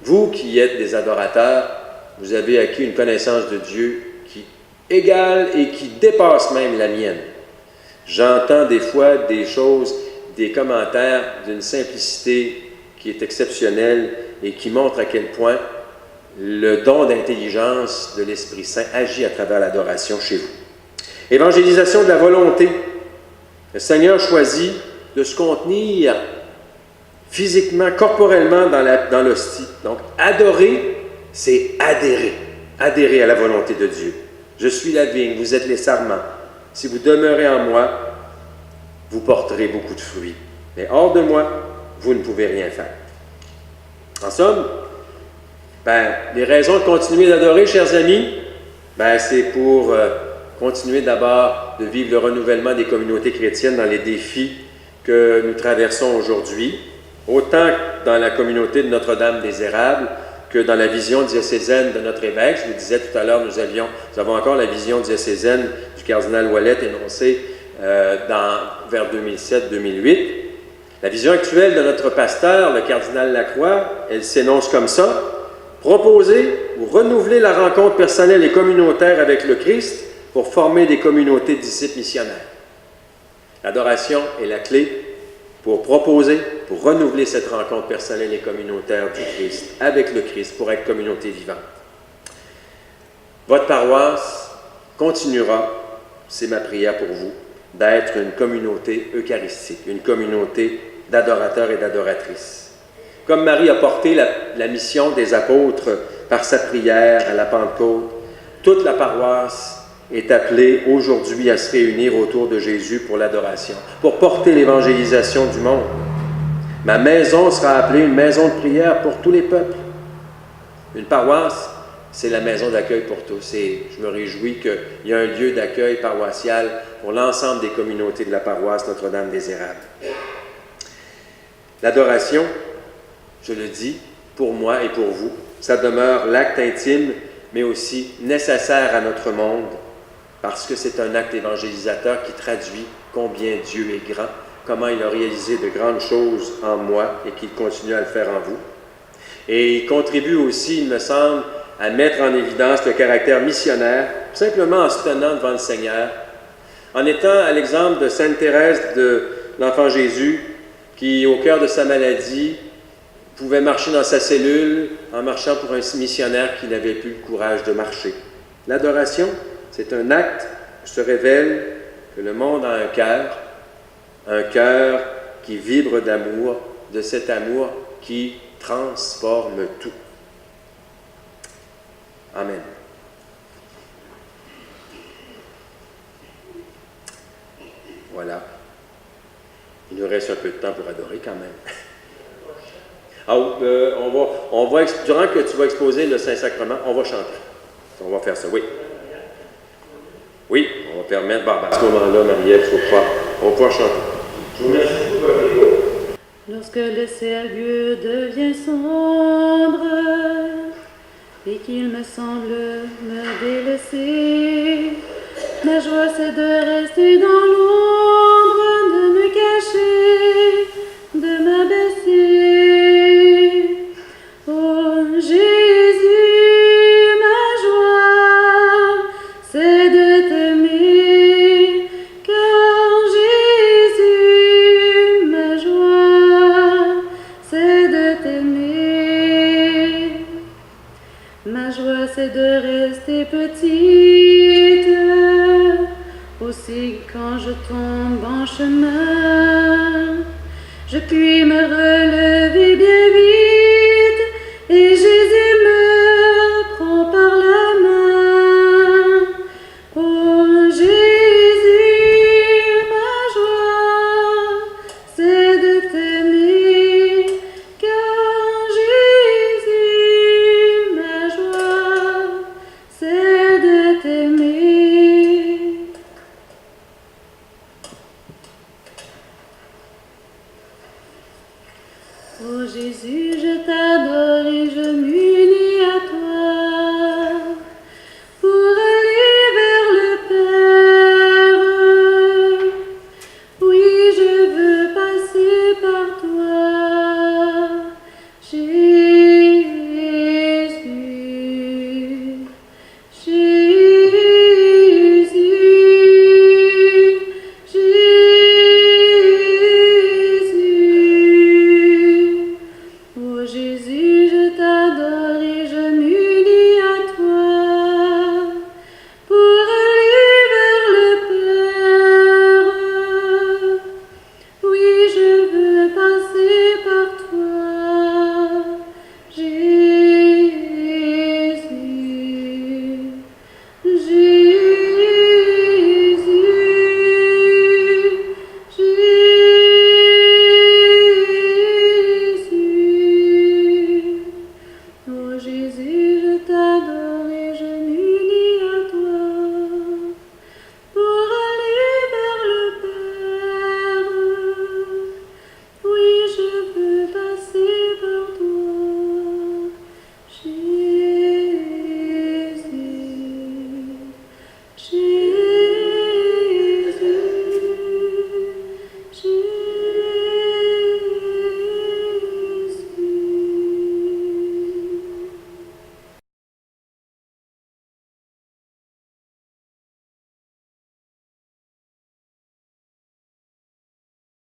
vous qui êtes des adorateurs, vous avez acquis une connaissance de Dieu qui égale et qui dépasse même la mienne. J'entends des fois des choses, des commentaires d'une simplicité qui est exceptionnel et qui montre à quel point le don d'intelligence de l'Esprit Saint agit à travers l'adoration chez vous. Évangélisation de la volonté. Le Seigneur choisit de se contenir physiquement, corporellement dans l'hostie. Donc, adorer, c'est adhérer. Adhérer à la volonté de Dieu. Je suis la vigne, vous êtes les sarments. Si vous demeurez en moi, vous porterez beaucoup de fruits. Mais hors de moi, vous ne pouvez rien faire. En somme, les raisons de continuer d'adorer, chers amis, c'est pour continuer d'abord de vivre le renouvellement des communautés chrétiennes dans les défis que nous traversons aujourd'hui, autant dans la communauté de Notre-Dame des Érables que dans la vision diocésaine de notre évêque. Je vous disais tout à l'heure, nous avons encore la vision diocésaine du cardinal Ouellet énoncée vers 2007-2008. La vision actuelle de notre pasteur, le cardinal Lacroix, elle s'énonce comme ça: proposer ou renouveler la rencontre personnelle et communautaire avec le Christ pour former des communautés de disciples missionnaires. L'adoration est la clé pour proposer, pour renouveler cette rencontre personnelle et communautaire du Christ, avec le Christ, pour être communauté vivante. Votre paroisse continuera, c'est ma prière pour vous, d'être une communauté eucharistique, une communauté d'adorateurs et d'adoratrices. Comme Marie a porté la mission des apôtres par sa prière à la Pentecôte, toute la paroisse est appelée aujourd'hui à se réunir autour de Jésus pour l'adoration, pour porter l'évangélisation du monde. Ma maison sera appelée une maison de prière pour tous les peuples. Une paroisse, c'est la maison d'accueil pour tous. Et je me réjouis qu'il y a un lieu d'accueil paroissial pour l'ensemble des communautés de la paroisse Notre-Dame des Érables. L'adoration, je le dis, pour moi et pour vous, ça demeure l'acte intime, mais aussi nécessaire à notre monde, parce que c'est un acte évangélisateur qui traduit combien Dieu est grand, comment il a réalisé de grandes choses en moi et qu'il continue à le faire en vous. Et il contribue aussi, il me semble, à mettre en évidence le caractère missionnaire, simplement en se tenant devant le Seigneur, en étant à l'exemple de Sainte Thérèse de l'Enfant Jésus, qui, au cœur de sa maladie, pouvait marcher dans sa cellule en marchant pour un missionnaire qui n'avait plus le courage de marcher. L'adoration, c'est un acte qui se révèle que le monde a un cœur qui vibre d'amour, de cet amour qui transforme tout. Amen. Voilà. Il nous reste un peu de temps pour adorer quand même. Durant que tu vas exposer le Saint-Sacrement, on va chanter. On va faire ça, oui. Oui, on va permettre, à ce moment-là, Marie-Ève, on va pouvoir chanter. Je vous remercie pour votre écoute. Lorsque le ciel devient sombre et qu'il me semble me délaisser, ma joie c'est de rester dans l'ombre, de me cacher, de m'abaisser. Oh Jésus, ma joie c'est de t'aimer, car Jésus, ma joie c'est de t'aimer. Ma joie c'est de rester petite, aussi quand je tombe en chemin, je puis me relever bien vite.